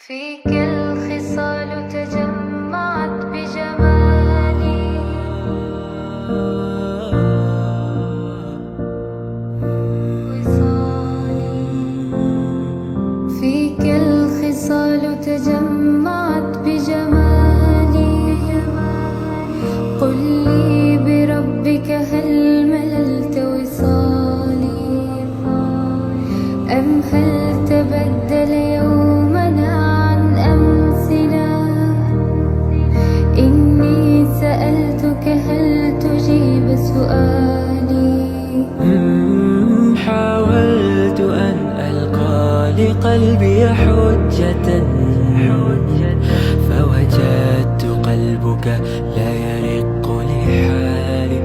فيك الخصال تجمعت بجمالي، وصالي. فيك الخصال تجمعت بجمالي، قل لي بربك هل مللت وصالي، أم هل تبدل يومنا عن أمسنا؟ إني سألتك هل تجيب سؤالي. حاولت أن ألقى لقلبي حجة، فوجدت قلبك لا يرق لحالي.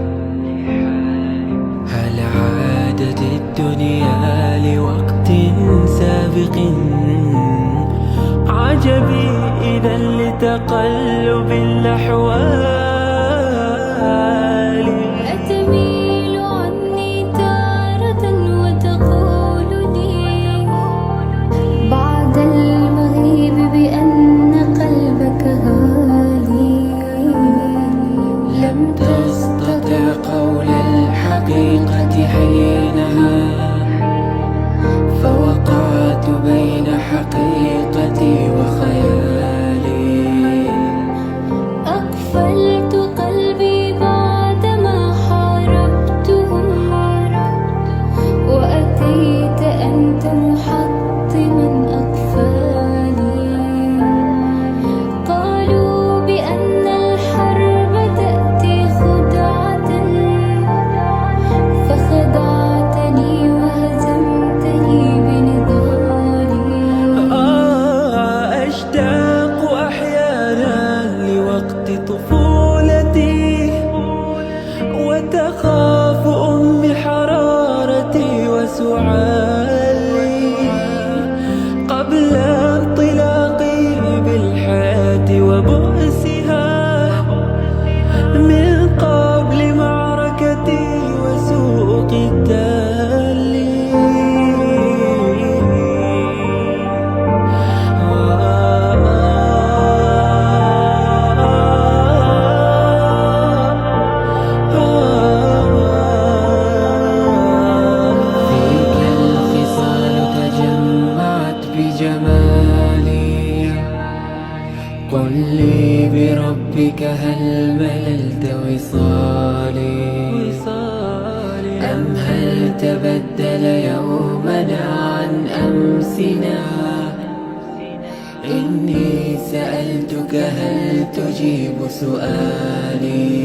هل عادت الدنيا لوقت سابق؟ عجبي إذا لتقلب الأحوال. أتميل عني تارة وتقول لي بعد المغيب بأن قلبك غالي. لم تستطع قول الحقيقة حينها، فوقعت بين حقيقتي وخيالي. أقفلت قلبي بعدما حاربتهم، وأتيت أنت محطما أقفالي. قالوا بأن الحرب تأتي خدعة، فخدعتني وهزمتني بنضالي. أشتاق أحيانا لوقت طفولتي، وتخاف أمي حرارتي وسعالي. قبل انطلاقي بالحياة وبؤسها، من قبل معركتي وسوء قتالي. فيك الخصال تجمعت بجمالي، قل لي بربك هل مللت وصالي، أم هل تبدل يومنا عن أمسنا؟ إني سألتك هل تجيب سؤالي.